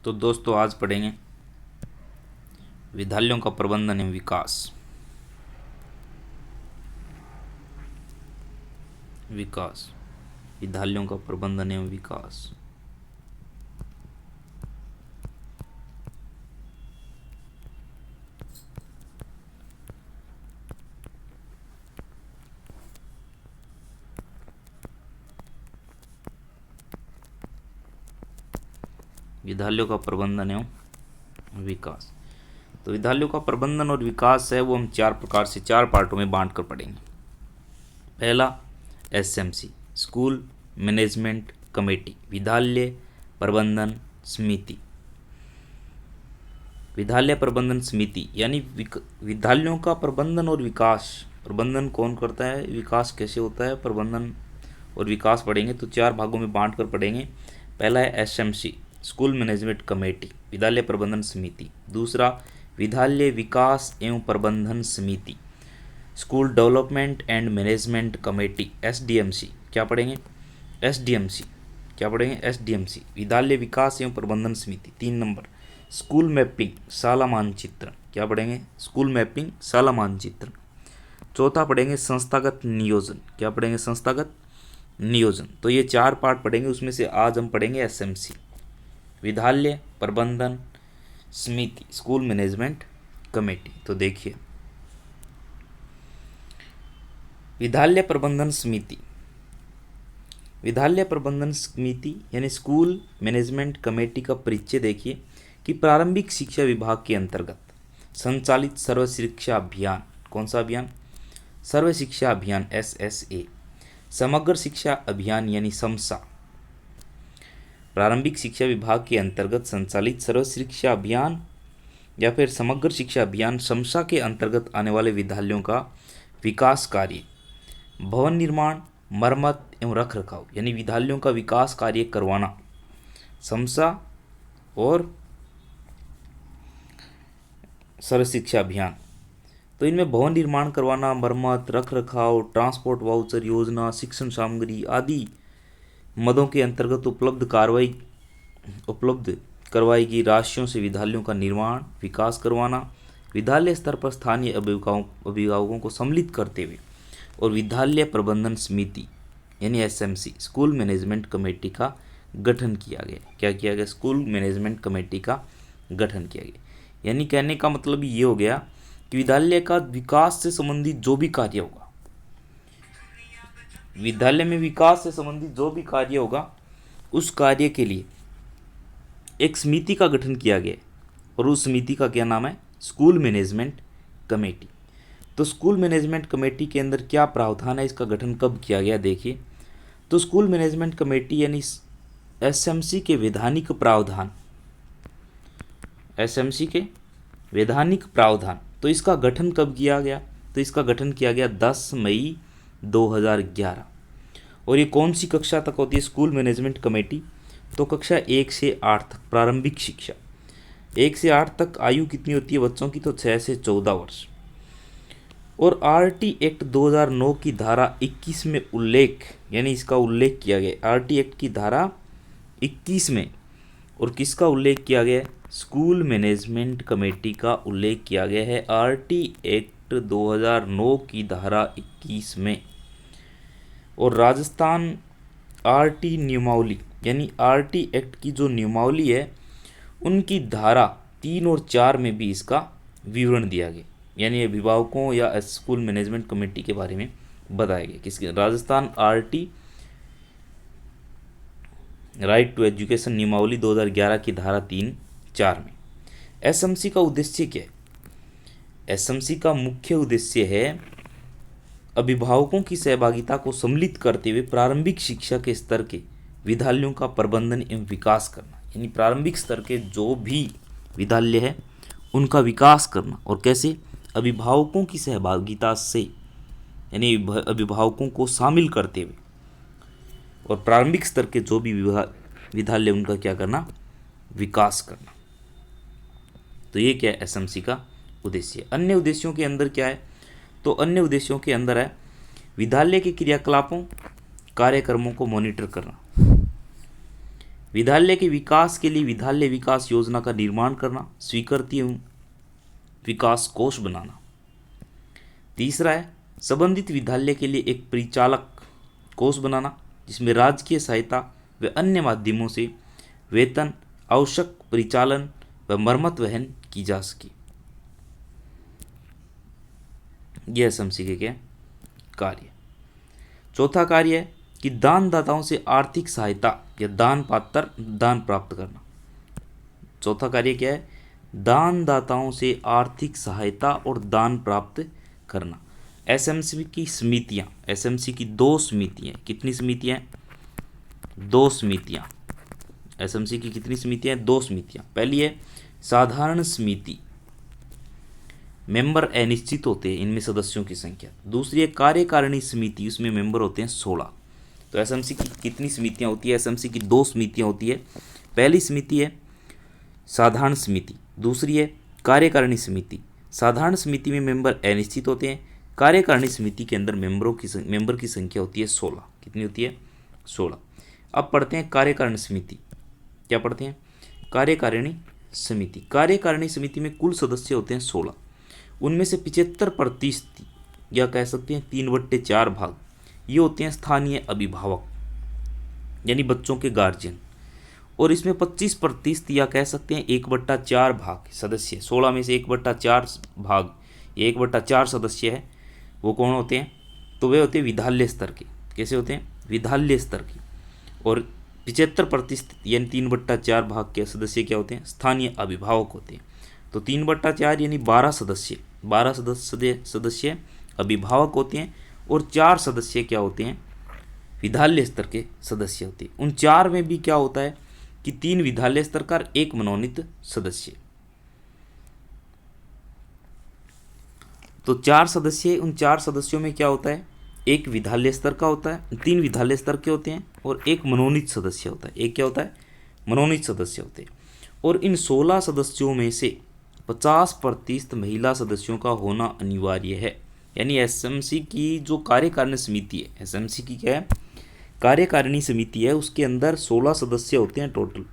तो दोस्तों आज पढ़ेंगे विद्यालयों का प्रबंधन एवं विकास। विद्यालयों का प्रबंधन एवं विकास। विद्यालयों का प्रबंधन एवं विकास। तो विद्यालयों का प्रबंधन और विकास है वो हम चार पार्टों में बांट कर पढ़ेंगे। पहला एसएमसी, स्कूल मैनेजमेंट कमेटी, विद्यालय प्रबंधन समिति। विद्यालय प्रबंधन समिति यानी विद्यालयों का प्रबंधन और विकास। प्रबंधन कौन करता है, विकास कैसे होता है, प्रबंधन और विकास पढ़ेंगे। तो चार भागों में बांट कर पढ़ेंगे। पहला है एसएमसी, स्कूल मैनेजमेंट कमेटी, विद्यालय प्रबंधन समिति। दूसरा विद्यालय विकास एवं प्रबंधन समिति, school development and management committee, SDMC. क्या पढ़ेंगे, एसडीएमसी। क्या पढ़ेंगे, एसडीएमसी, विद्यालय विकास एवं प्रबंधन समिति। 3 नंबर स्कूल मैपिंग शाला मानचित्रण। क्या पढ़ेंगे, स्कूल मैपिंग शाला मानचित्रण। चौथा पढ़ेंगे संस्थागत नियोजन। क्या पढ़ेंगे, संस्थागत नियोजन। तो ये 4 पार्ट पढ़ेंगे, उसमें से आज हम पढ़ेंगे एसएमसी, विद्यालय प्रबंधन समिति, स्कूल मैनेजमेंट कमेटी। तो देखिए, विद्यालय प्रबंधन समिति। विद्यालय प्रबंधन समिति यानी स्कूल मैनेजमेंट कमेटी का परिचय देखिए कि प्रारंभिक शिक्षा विभाग के अंतर्गत संचालित सर्व शिक्षा अभियान। कौन सा अभियान, सर्व शिक्षा अभियान एसएसए, समग्र शिक्षा अभियान यानी समसा। प्रारंभिक शिक्षा विभाग के अंतर्गत संचालित सर्व शिक्षा अभियान या फिर समग्र शिक्षा अभियान समसा के अंतर्गत आने वाले विद्यालयों का विकास कार्य, भवन निर्माण, मरम्मत एवं रख रखाव यानी विद्यालयों का विकास कार्य करवाना, समसा और सर्व शिक्षा अभियान। तो इनमें भवन निर्माण करवाना, मरम्मत, रख रखाव, ट्रांसपोर्ट वाउचर योजना, शिक्षण सामग्री आदि मदों के अंतर्गत उपलब्ध करवाई गई राशियों से विद्यालयों का निर्माण विकास करवाना, विद्यालय स्तर पर स्थानीय अभिभावकों को सम्मिलित करते हुए और विद्यालय प्रबंधन समिति यानी एसएमसी, स्कूल मैनेजमेंट कमेटी का गठन किया गया। क्या किया गया, स्कूल मैनेजमेंट कमेटी का गठन किया गया। यानी कहने का मतलब ये हो गया कि विद्यालय का विकास से संबंधित जो भी कार्य होगा, विद्यालय में विकास से संबंधित जो भी कार्य होगा, उस कार्य के लिए एक समिति का गठन किया गया और उस समिति का क्या नाम है, स्कूल मैनेजमेंट कमेटी। तो स्कूल मैनेजमेंट कमेटी के अंदर क्या प्रावधान है, इसका गठन कब किया गया देखिए। तो स्कूल मैनेजमेंट कमेटी यानी एसएमसी के वैधानिक प्रावधान, एसएमसी के वैधानिक प्रावधान। तो इसका गठन कब किया गया, तो इसका गठन किया गया 10 मई 2011। और ये कौन सी कक्षा तक होती है स्कूल मैनेजमेंट कमेटी, तो कक्षा 1 से 8 तक प्रारंभिक शिक्षा। 1 से 8 तक आयु कितनी होती है बच्चों की, तो 6 से 14 वर्ष। और आरटी एक्ट 2009 की धारा 21 में उल्लेख यानी इसका उल्लेख किया गया, आरटी एक्ट की धारा 21 में। और किसका उल्लेख किया गया, स्कूल मैनेजमेंट कमेटी का उल्लेख किया गया है आरटी एक्ट 2009 की धारा 21 में। और राजस्थान आरटी नियमावली यानी आरटी एक्ट की जो नियमावली है उनकी धारा 3 और 4 में भी इसका विवरण दिया गया। यानी अभिभावकों या स्कूल मैनेजमेंट कमेटी के बारे में बताया गया। किसके, Rajasthan RT right to education नियमावली 2011 की धारा 3-4 में। एसएमसी का उद्देश्य क्या है, एसएमसी का मुख्य उद्देश्य है अभिभावकों की सहभागिता को सम्मिलित करते हुए प्रारंभिक शिक्षा के स्तर के विद्यालयों का प्रबंधन एवं विकास करना। यानी प्रारंभिक स्तर के जो भी विद्यालय है उनका विकास करना। और कैसे, अभिभावकों की सहभागिता से यानी अभिभावकों को शामिल करते हुए और प्रारंभिक स्तर के जो भी विद्यालय उनका क्या करना, विकास करना। तो ये क्या है, एसएमसी का उद्देश्य। अन्य उद्देश्यों के अंदर क्या है, तो अन्य उद्देश्यों के अंदर है विद्यालय के क्रियाकलापों कार्यक्रमों को मॉनिटर करना, विद्यालय के विकास के लिए विद्यालय विकास योजना का निर्माण करना, स्वीकृति एवं विकास कोष बनाना। तीसरा है संबंधित विद्यालय के लिए एक परिचालक कोष बनाना, जिसमें राजकीय सहायता व अन्य माध्यमों से वेतन, आवश्यक परिचालन व मरम्मत वहन की जा सके। यह एसएमसी के क्या कार्य। चौथा कार्य है कि दानदाताओं से आर्थिक सहायता या दान प्राप्त करना। चौथा कार्य क्या है? दानदाताओं से आर्थिक सहायता और दान प्राप्त करना। एसएमसी की समितियां, एसएमसी की 2 समितियां, कितनी समितियां? 2 समितियां। एसएमसी की कितनी समितियां? 2 समितियां। पहली है साधारण समिति, मेंबर अनिश्चित होते हैं, इनमें सदस्यों की संख्या। दूसरी है कार्यकारिणी समिति, उसमें मेंबर होते हैं 16। तो एसएमसी की कितनी समितियां होती है? एसएमसी की 2 समितियां होती है। पहली समिति है साधारण समिति, दूसरी है कार्यकारिणी समिति। साधारण समिति में मेंबर अनिश्चित होते हैं, कार्यकारिणी समिति के अंदर मेंबर की संख्या होती है 16। कितनी होती है? 16। अब पढ़ते हैं कार्यकारिणी समिति। क्या पढ़ते हैं? कार्यकारिणी समिति। कार्यकारिणी समिति में कुल सदस्य होते हैं 16। उनमें से 75% या कह सकते हैं 3/4 भाग ये होते हैं स्थानीय अभिभावक, यानी बच्चों के गार्जियन। और इसमें 25% या कह सकते हैं 1/4 भाग सदस्य, 16 में से 1/4 भाग, ये 1/4 सदस्य है, वो कौन होते हैं? तो वे होते हैं विद्यालय स्तर के। कैसे होते हैं? विद्यालय स्तर के। और 75% यानी 3/4 भाग के सदस्य क्या होते हैं? स्थानीय अभिभावक होते हैं। तो 3/4 यानी 12 सदस्य अभिभावक होते हैं और 4 सदस्य क्या होते हैं? विद्यालय स्तर के सदस्य होते हैं। उन 4 में भी क्या होता है कि 3 विद्यालय स्तर का, 1 मनोनीत सदस्य। तो 4 सदस्य, उन 4 सदस्यों में क्या होता है? 1 विद्यालय स्तर का होता है, 3 विद्यालय स्तर के होते हैं और 1 मनोनीत सदस्य होता है। एक क्या होता है? मनोनीत सदस्य होते हैं। और इन 16 सदस्यों में से 50% महिला सदस्यों का होना अनिवार्य है। यानी एसएमसी की जो कार्यकारिणी समिति है, एसएमसी की क्या है? कार्यकारिणी समिति है, उसके अंदर 16 सदस्य होते हैं टोटल।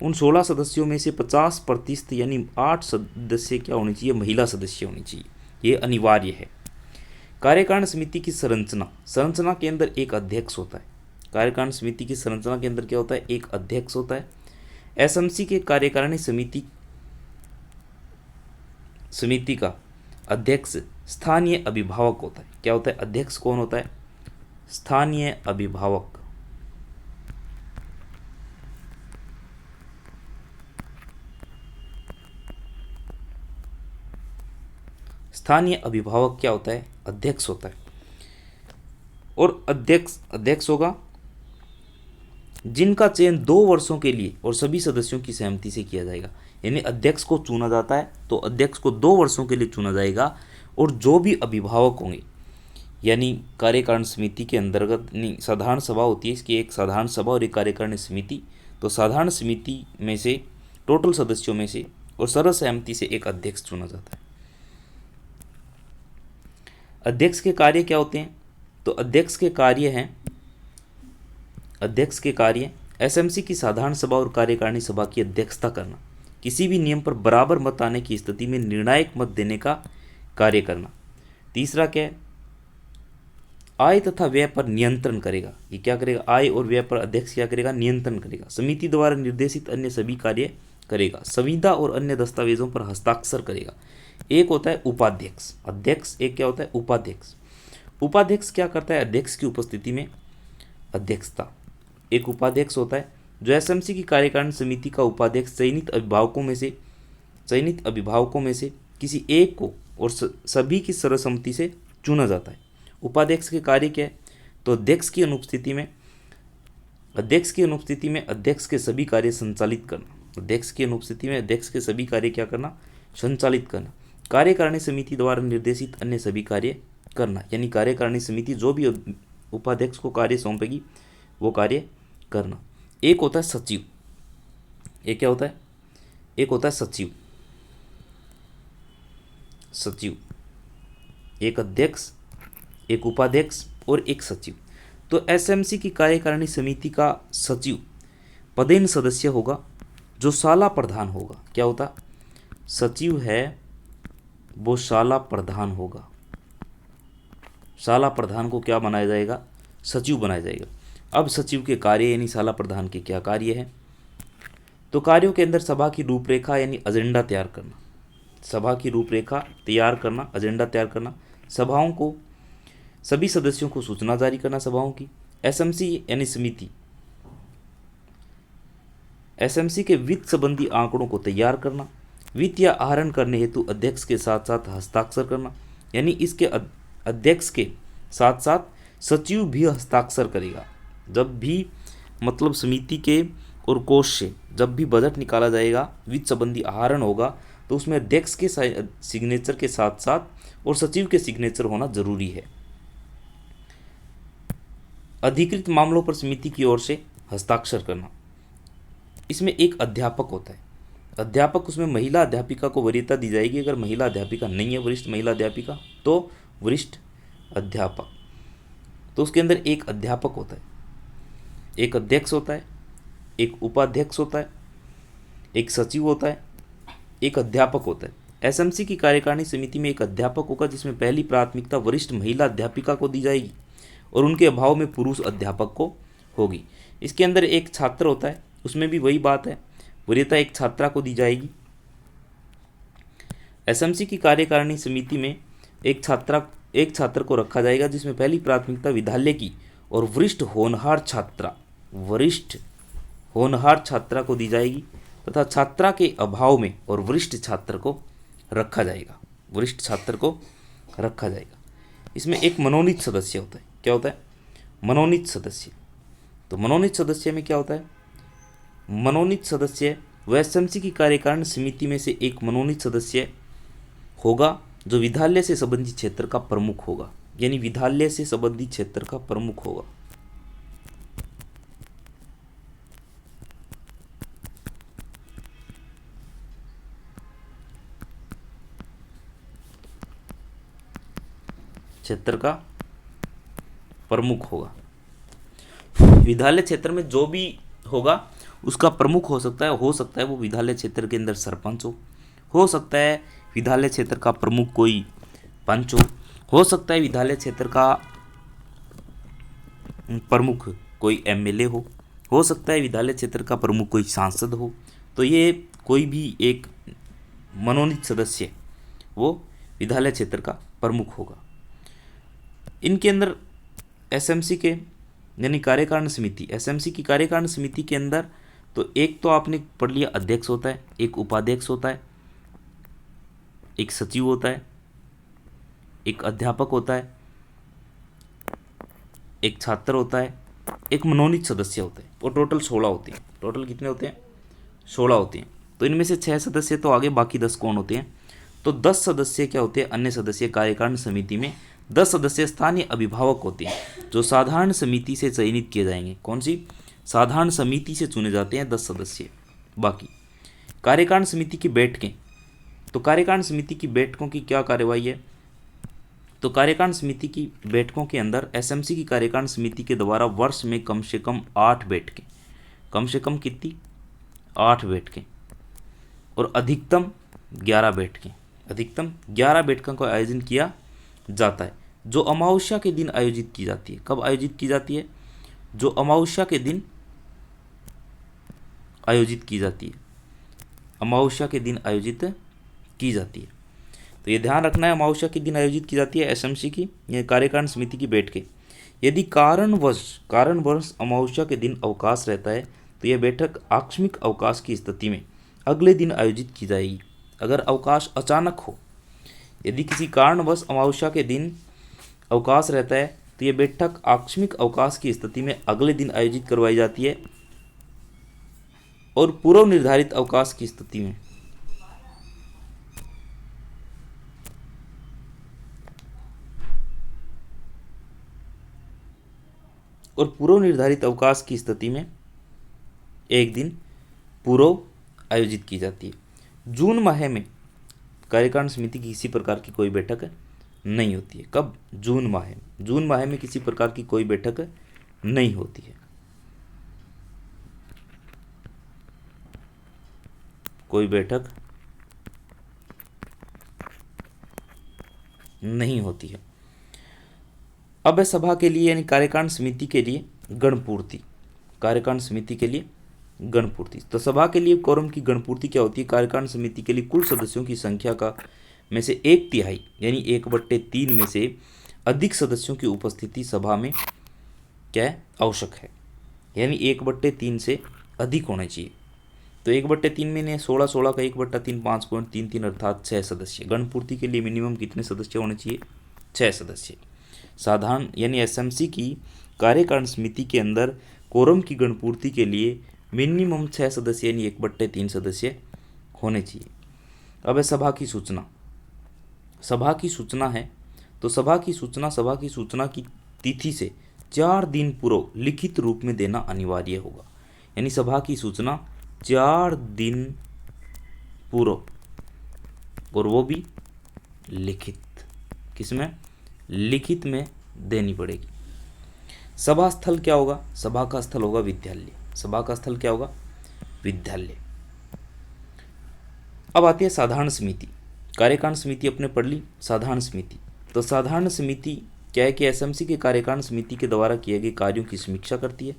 उन 16 सदस्यों में से 50% यानी 8 सदस्य क्या होने चाहिए? महिला सदस्य होनी चाहिए। ये अनिवार्य है। कार्यकारिणी समिति की संरचना के अंदर एक अध्यक्ष होता है। कार्यकारिणी समिति की संरचना के अंदर क्या होता है? एक अध्यक्ष होता है। एसएमसी के कार्यकारिणी समिति का अध्यक्ष स्थानीय अभिभावक होता है। क्या होता है? अध्यक्ष कौन होता है? स्थानीय अभिभावक। स्थानीय अभिभावक क्या होता है? अध्यक्ष होता है। और अध्यक्ष होगा जिनका चयन 2 वर्षों के लिए और सभी सदस्यों की सहमति से किया जाएगा। यानी अध्यक्ष को चुना जाता है तो अध्यक्ष को 2 वर्षों के लिए चुना जाएगा। और जो भी अभिभावक होंगे, यानी कार्यकारिणी समिति के अंतर्गत नहीं, साधारण सभा होती है इसकी, एक साधारण सभा और एक कार्यकारिणी समिति। तो साधारण समिति में से टोटल सदस्यों में से और सर्वसहमति से एक अध्यक्ष चुना जाता है। अध्यक्ष के कार्य क्या होते हैं? तो अध्यक्ष के कार्य एसएमसी की साधारण सभा और कार्यकारिणी सभा की अध्यक्षता करना, किसी भी नियम पर बराबर मत आने की स्थिति में निर्णायक मत देने का कार्य करना। तीसरा क्या है? आय तथा व्यय पर नियंत्रण करेगा। ये क्या करेगा? आय और व्यय पर अध्यक्ष क्या करेगा? नियंत्रण करेगा। समिति द्वारा निर्देशित अन्य सभी कार्य करेगा। संविदा और अन्य दस्तावेजों पर हस्ताक्षर करेगा। एक होता है उपाध्यक्ष, अध्यक्ष। एक क्या होता है? उपाध्यक्ष। उपाध्यक्ष क्या करता है? अध्यक्ष की उपस्थिति में अध्यक्षता। एक उपाध्यक्ष होता है जो एसएमसी की कार्यकारिणी समिति का उपाध्यक्ष चयनित अभिभावकों में से किसी एक को और सभी की सर्वसम्मति से चुना जाता है। उपाध्यक्ष के कार्य क्या है? तो अध्यक्ष की अनुपस्थिति में अध्यक्ष के सभी कार्य संचालित करना। अध्यक्ष की अनुपस्थिति में अध्यक्ष के सभी कार्य क्या करना? संचालित करना। कार्यकारिणी समिति द्वारा निर्देशित अन्य सभी कार्य करना, यानी कार्यकारिणी समिति जो भी उपाध्यक्ष को कार्य सौंपेगी वो कार्य करना। एक होता है सचिव। एक क्या होता है? एक होता है सचिव। एक अध्यक्ष, एक उपाध्यक्ष और एक सचिव। तो एसएमसी की कार्यकारिणी समिति का सचिव पदेन सदस्य होगा जो शाला प्रधान होगा। क्या होता? सचिव है वो शाला प्रधान होगा। शाला प्रधान को क्या बनाया जाएगा? सचिव बनाया जाएगा। अब सचिव के कार्य यानी शाला प्रधान के क्या कार्य है? तो कार्यों के अंदर सभा की रूपरेखा यानी एजेंडा तैयार करना, सभा की रूपरेखा तैयार करना, एजेंडा तैयार करना, सभाओं को सभी सदस्यों को सूचना जारी करना सभाओं की, एसएमसी यानी समिति, एसएमसी के वित्त संबंधी आंकड़ों को तैयार करना, वित्त या आहरण करने हेतु अध्यक्ष के साथ साथ हस्ताक्षर करना, यानी इसके अध्यक्ष के साथ साथ सचिव भी हस्ताक्षर करेगा। जब भी मतलब समिति के और कोष से जब भी बजट निकाला जाएगा, वित्त संबंधी आहरण होगा, तो उसमें अध्यक्ष के सिग्नेचर के साथ साथ और सचिव के सिग्नेचर होना जरूरी है। अधिकृत मामलों पर समिति की ओर से हस्ताक्षर करना। इसमें एक अध्यापक होता है, अध्यापक, उसमें महिला अध्यापिका को वरीयता दी जाएगी। अगर महिला अध्यापिका नहीं है, वरिष्ठ महिला अध्यापिका, तो वरिष्ठ अध्यापक। तो उसके अंदर एक अध्यापक होता है, एक अध्यक्ष होता है, एक उपाध्यक्ष होता है, एक सचिव होता है, एक अध्यापक होता है। एसएमसी की कार्यकारिणी समिति में एक अध्यापक होगा जिसमें पहली प्राथमिकता वरिष्ठ महिला अध्यापिका को दी जाएगी और उनके अभाव में पुरुष अध्यापक को होगी। इसके अंदर एक छात्र होता है, उसमें भी वही बात है, वरीयता एक छात्रा को दी जाएगी। एसएमसी की कार्यकारिणी समिति में एक छात्र को रखा जाएगा जिसमें पहली प्राथमिकता विद्यालय की और वरिष्ठ होनहार छात्रा को दी जाएगी तथा छात्रा के अभाव में और वरिष्ठ छात्र को रखा जाएगा, वरिष्ठ छात्र को रखा जाएगा। इसमें एक मनोनीत सदस्य होता है। क्या होता है? मनोनीत सदस्य। तो मनोनीत सदस्य में क्या होता है? मनोनीत सदस्य वह एसएमसी की कार्यकारिणी समिति में से एक मनोनीत सदस्य होगा जो विद्यालय से संबंधित क्षेत्र का प्रमुख होगा, यानी विद्यालय से संबंधित क्षेत्र का प्रमुख होगा। क्षेत्र का प्रमुख होगा। विद्यालय क्षेत्र में जो भी होगा उसका प्रमुख हो सकता है वो विद्यालय क्षेत्र के अंदर सरपंच हो सकता है विद्यालय क्षेत्र का प्रमुख कोई पंच हो सकता है विद्यालय क्षेत्र का प्रमुख कोई एमएलए हो सकता है विद्यालय क्षेत्र का प्रमुख कोई सांसद हो। तो ये कोई भी एक मनोनीत सदस्य वो विद्यालय क्षेत्र का प्रमुख होगा। इनके अंदर एसएमसी के यानी कार्यकारिणी समिति, एसएमसी की कार्यकारिणी समिति के अंदर तो एक तो आपने पढ़ लिया अध्यक्ष होता है, एक उपाध्यक्ष होता है, एक सचिव होता है, एक अध्यापक होता है, एक छात्र होता है, एक मनोनीत सदस्य होता है और टोटल 16 होते हैं। टोटल कितने होते हैं? 16 होते हैं। तो इनमें से 6 सदस्य तो आगे, बाकी 10 कौन होते हैं? तो 10 सदस्य क्या होते हैं? अन्य सदस्य। कार्यकारिणी समिति में 10 सदस्य स्थानीय अभिभावक होते हैं जो साधारण समिति से चयनित किए जाएंगे। कौन सी? साधारण समिति से चुने जाते हैं 10 सदस्य। बाकी कार्यकारिणी समिति की बैठकें, तो कार्यकारिणी समिति की बैठकों की क्या कार्यवाही है? तो कार्यकारिणी समिति की बैठकों के अंदर एसएमसी की कार्यकारिणी समिति के द्वारा वर्ष में कम से कम 8 बैठकें, कम से कम कितनी? 8 बैठकें और अधिकतम 11 बैठकें, अधिकतम 11 बैठकों का आयोजन किया जाता है जो अमावस्या के दिन आयोजित की जाती है। कब आयोजित की जाती है? जो अमावस्या के दिन आयोजित की जाती है, अमावस्या के दिन आयोजित की जाती है। तो ये ध्यान रखना है, अमावस्या के दिन आयोजित की जाती है एसएमसी की ये कार्यकारिणी समिति की बैठकें। यदि कारणवश अमावस्या के दिन अवकाश रहता है तो यह बैठक आकस्मिक अवकाश की स्थिति में अगले दिन आयोजित की जाएगी। अगर अवकाश अचानक हो, यदि किसी कारणवश अमावस्या के दिन अवकाश रहता है तो यह बैठक आकस्मिक अवकाश की स्थिति में अगले दिन आयोजित करवाई जाती है और पूर्व निर्धारित अवकाश की स्थिति में एक दिन पूर्व आयोजित की जाती है। जून माह में कार्यकारिणी समिति की किसी प्रकार की कोई बैठक नहीं होती है। कब? जून माह में। जून माह में किसी प्रकार की कोई बैठक नहीं होती है। कोई बैठक नहीं होती है। अब है सभा के लिए यानी कार्यकारिणी समिति के लिए गणपूर्ति। कार्यकारिणी समिति के लिए गणपूर्ति। तो सभा के लिए कोरम की गणपूर्ति क्या होती है? कार्यकारिणी समिति के लिए कुल सदस्यों की संख्या का में से 1/3 यानी 1/3 में से अधिक सदस्यों की उपस्थिति सभा में क्या है? आवश्यक है। यानी 1/3 से अधिक होना चाहिए। तो 1/3 में ने 16 का 1/3 5.33 अर्थात 6 सदस्य। गणपूर्ति के लिए मिनिमम कितने सदस्य होने चाहिए? 6 सदस्य। साधारण यानी एसएमसी की कार्यकारिणी समिति के अंदर कोरम की गणपूर्ति के लिए मिनिमम 6 सदस्य यानी 1/3 सदस्य होने चाहिए। अब है सभा की सूचना। सभा की सूचना है तो सभा की सूचना की तिथि से 4 दिन पूर्व लिखित रूप में देना अनिवार्य होगा। यानी सभा की सूचना 4 दिन पूर्व, और वो भी लिखित। किसमें? लिखित में देनी पड़ेगी। सभा स्थल क्या होगा? सभा का स्थल होगा विद्यालय। सभा का स्थल क्या होगा? विद्यालय। अब आती है साधारण समिति। कार्यकारिणी समिति अपने पढ़ ली। साधारण समिति, तो साधारण समिति क्या है कि एसएमसी के कार्यकारिणी समिति के द्वारा किए गए कार्यों की समीक्षा करती है।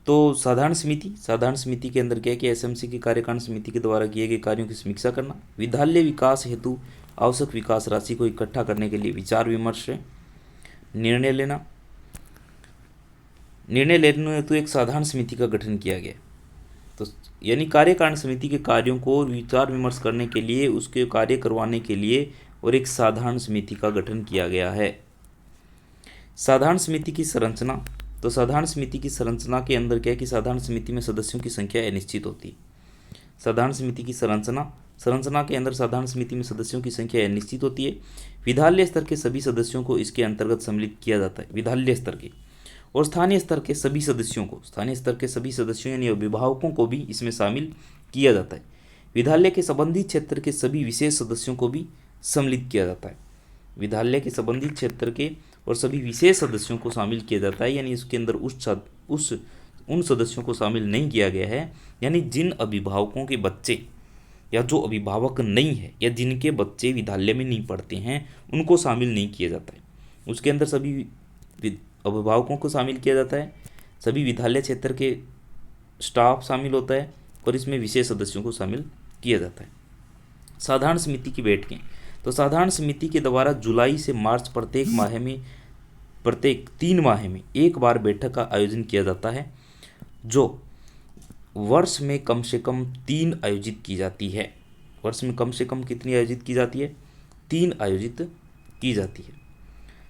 तो साधारण समिति के अंदर क्या है कि एसएमसी की कार्यकारिणी समिति के द्वारा किए गए कार्यों की समीक्षा करना, विद्यालय विकास हेतु आवश्यक विकास राशि को इकट्ठा करने के लिए विचार विमर्श से निर्णय लेना हेतु एक साधारण समिति का गठन किया गया। तो यानी कार्यकारिणी समिति के कार्यों को विचार विमर्श करने के लिए, उसके कार्य करवाने के लिए और एक साधारण समिति का गठन किया गया है। साधारण समिति की संरचना, तो साधारण समिति की संरचना के अंदर क्या है कि साधारण समिति में सदस्यों की संख्या अनिश्चित होती है। साधारण समिति की संरचना के अंदर साधारण समिति में सदस्यों की संख्या निश्चित होती है। विद्यालय स्तर के सभी सदस्यों को इसके अंतर्गत सम्मिलित किया जाता है। विद्यालय स्तर के और स्थानीय स्तर के सभी सदस्यों यानी अभिभावकों को भी इसमें शामिल किया जाता है। विद्यालय के संबंधित क्षेत्र के सभी विशेष सदस्यों को भी सम्मिलित किया जाता है। विद्यालय के संबंधित क्षेत्र के और सभी विशेष सदस्यों को शामिल किया जाता है। यानी इसके अंदर उन सदस्यों को शामिल नहीं किया गया है, यानी जिन अभिभावकों के बच्चे या जो अभिभावक नहीं है या जिनके बच्चे विद्यालय में नहीं पढ़ते हैं उनको शामिल नहीं किया जाता है। उसके अंदर सभी अभिभावकों को शामिल किया जाता है, सभी विद्यालय क्षेत्र के स्टाफ शामिल होता है और इसमें विशेष सदस्यों को शामिल किया जाता है। साधारण समिति की बैठकें, तो साधारण समिति के द्वारा जुलाई से मार्च प्रत्येक 3 माह में एक बार बैठक का आयोजन किया जाता है, जो वर्ष में कम से कम 3 आयोजित की जाती है। वर्ष में कम से कम कितनी आयोजित की जाती है? 3 आयोजित की जाती है।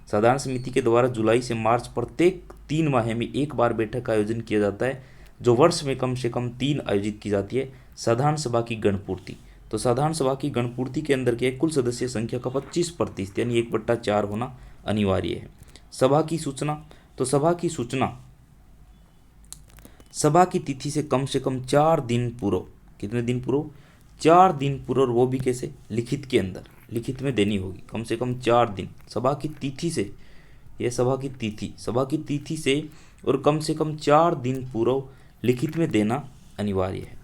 साधारण समिति के द्वारा जुलाई से मार्च प्रत्येक 3 माह में एक बार बैठक का आयोजन किया जाता है, जो वर्ष में कम से कम 3 आयोजित की जाती है। साधारण सभा की गणपूर्ति, तो साधारण सभा की गणपूर्ति के अंदर क्या है? कुल सदस्य संख्या का 25% यानी 1/4 होना अनिवार्य है। सभा की सूचना, तो सभा की तिथि से कम 4 दिन पूर्व, कितने दिन पूर्व? 4 दिन पूर्व, और वो भी कैसे? लिखित के अंदर, लिखित में देनी होगी कम से कम 4 दिन। सभा की तिथि से, यह सभा की तिथि से और कम से कम 4 दिन पूर्व लिखित में देना अनिवार्य है।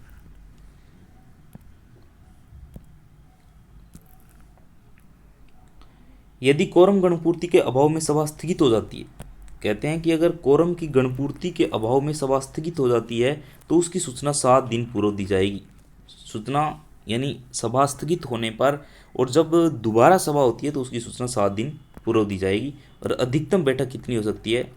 यदि कोरम गणपूर्ति के अभाव में सभा स्थगित हो जाती है, कहते हैं कि अगर कोरम की गणपूर्ति के अभाव में सभा स्थगित हो जाती है तो उसकी सूचना 7 दिन पूर्व दी जाएगी। सूचना यानी सभा स्थगित होने पर, और जब दोबारा सभा होती है तो उसकी सूचना 7 दिन पूर्व दी जाएगी। और अधिकतम बैठक कितनी हो सकती है?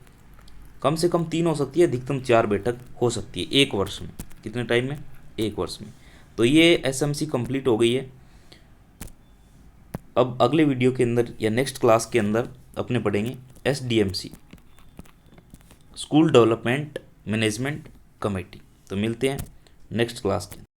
कम से कम 3 हो सकती है, अधिकतम 4 बैठक हो सकती है 1 वर्ष में। कितने टाइम में? 1 वर्ष में। तो ये एसएमसी कंप्लीट हो गई है। अब अगले वीडियो के अंदर या नेक्स्ट क्लास के अंदर अपने पढ़ेंगे SDMC, school development management committee. तो मिलते हैं नेक्स्ट क्लास के।